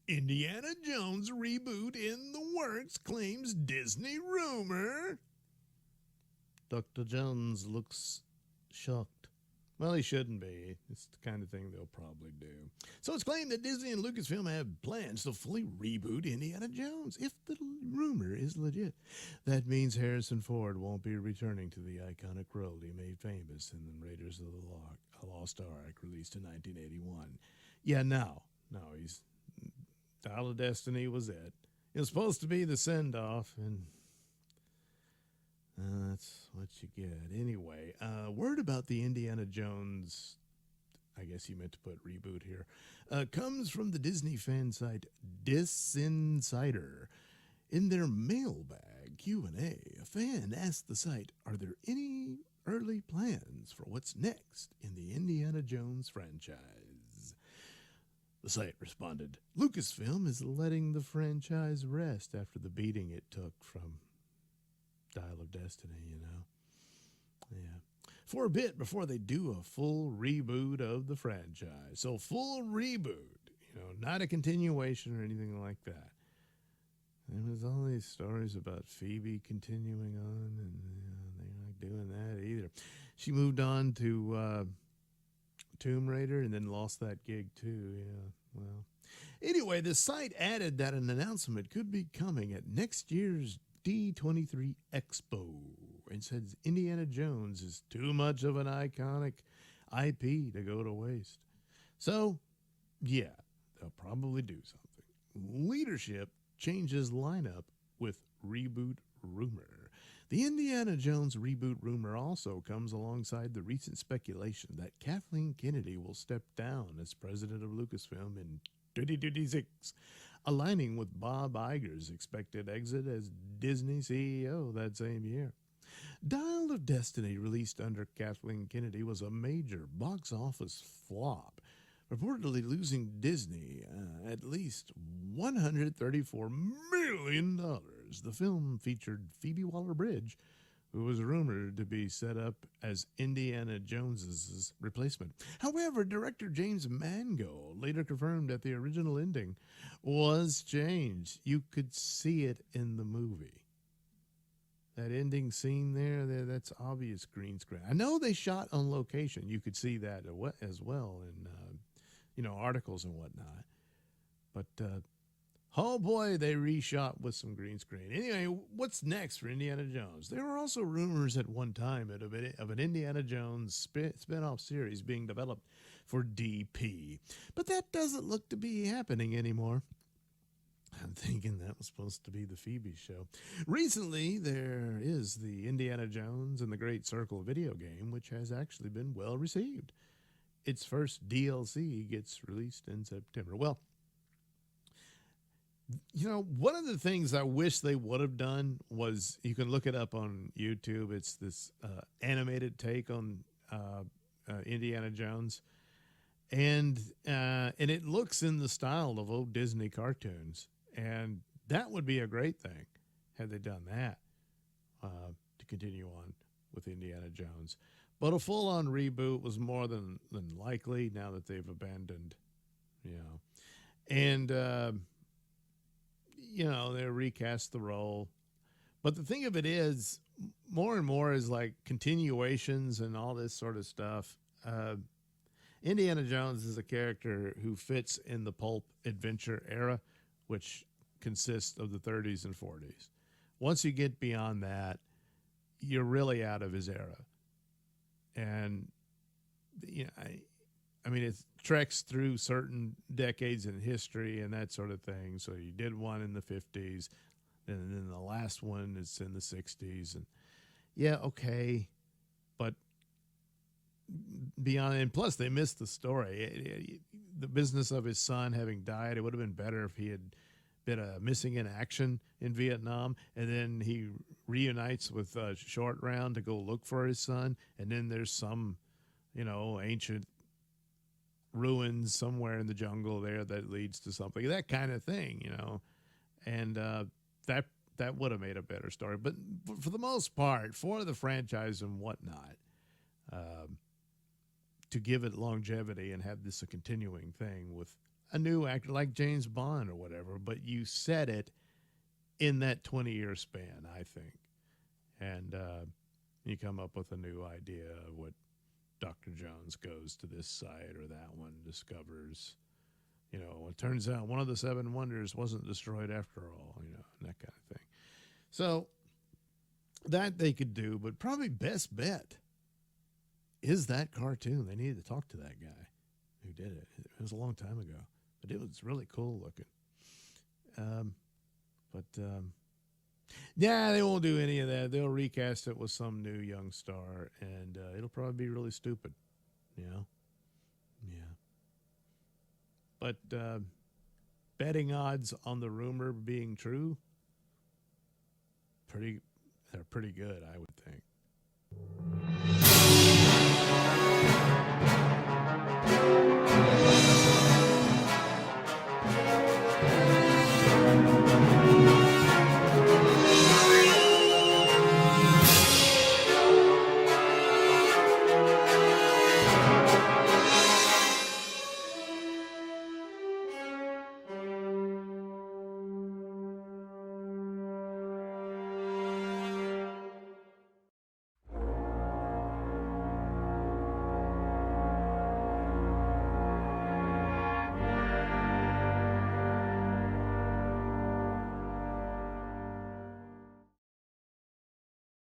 Indiana Jones reboot in the works, claims Disney rumor. Dr. Jones looks shocked. Well, he shouldn't be. It's the kind of thing they'll probably do. So it's claimed that Disney and Lucasfilm have plans to fully reboot Indiana Jones, if the rumor is legit. That means Harrison Ford won't be returning to the iconic role he made famous in the Raiders of the Lost Ark, released in 1981. Yeah, no, he's Dial of Destiny was it. It was supposed to be the send-off, and that's what you get. Anyway, word about the Indiana Jones, I guess you meant to put reboot here, comes from the Disney fan site Disinsider. In their mailbag Q&A, a fan asked the site, are there any early plans for what's next in the Indiana Jones franchise? The site responded, Lucasfilm is letting the franchise rest after the beating it took from Dial of Destiny, Yeah. For a bit before they do a full reboot of the franchise. So full reboot, not a continuation or anything like that. And there's all these stories about Phoebe continuing on, and they're not doing that either. She moved on to Tomb Raider and then lost that gig too, yeah. Well, anyway, the site added that an announcement could be coming at next year's D23 Expo, and says Indiana Jones is too much of an iconic IP to go to waste. So, yeah, they'll probably do something. Leadership changes lineup with reboot rumor. The Indiana Jones reboot rumor also comes alongside the recent speculation that Kathleen Kennedy will step down as president of Lucasfilm in 2026, aligning with Bob Iger's expected exit as Disney CEO that same year. Dial of Destiny, released under Kathleen Kennedy, was a major box office flop, reportedly losing Disney at least $134 million. The film featured Phoebe Waller-Bridge, who was rumored to be set up as Indiana Jones's replacement. However, director James Mangold later confirmed that the original ending was changed. You could see it in the movie. That ending scene there, that's obvious green screen. I know they shot on location. You could see that as well in, articles and whatnot. But, oh boy, they reshot with some green screen. Anyway, what's next for Indiana Jones? There were also rumors at one time of an Indiana Jones spin-off series being developed for DP. But that doesn't look to be happening anymore. I'm thinking that was supposed to be the Phoebe show. Recently, there is the Indiana Jones and the Great Circle video game, which has actually been well received. Its first DLC gets released in September. Well, one of the things I wish they would have done was, you can look it up on YouTube. It's this animated take on Indiana Jones. And it looks in the style of old Disney cartoons. And that would be a great thing had they done that to continue on with Indiana Jones. But a full-on reboot was more than likely now that they've abandoned, And, they recast the role. But the thing of it is, more and more is like continuations and all this sort of stuff. Indiana Jones is a character who fits in the pulp adventure era, which consists of the 30s and 40s. Once you get beyond that, you're really out of his era. And, I mean, it treks through certain decades in history and that sort of thing. So you did one in the 50s, and then the last one is in the 60s. And yeah, okay. But beyond, and plus they missed the story. The business of his son having died, it would have been better if he had been missing in action in Vietnam, and then he reunites with Short Round to go look for his son, and then there's some, ancient ruins somewhere in the jungle there that leads to something, that kind of thing, and that would have made a better story. But for the most part, for the franchise and whatnot, to give it longevity and have this a continuing thing with a new actor like James Bond or whatever, but you set it in that 20-year span, I think. And you come up with a new idea of what Dr. Jones goes to this site or that one, discovers, it turns out one of the seven wonders wasn't destroyed after all, and that kind of thing. So that they could do, but probably best bet is that cartoon. They needed to talk to that guy who did it. It was a long time ago, but it was really cool looking. Yeah, they won't do any of that. They'll recast it with some new young star, and it'll probably be really stupid, Yeah. But betting odds on the rumor being true, they're pretty good, I would think.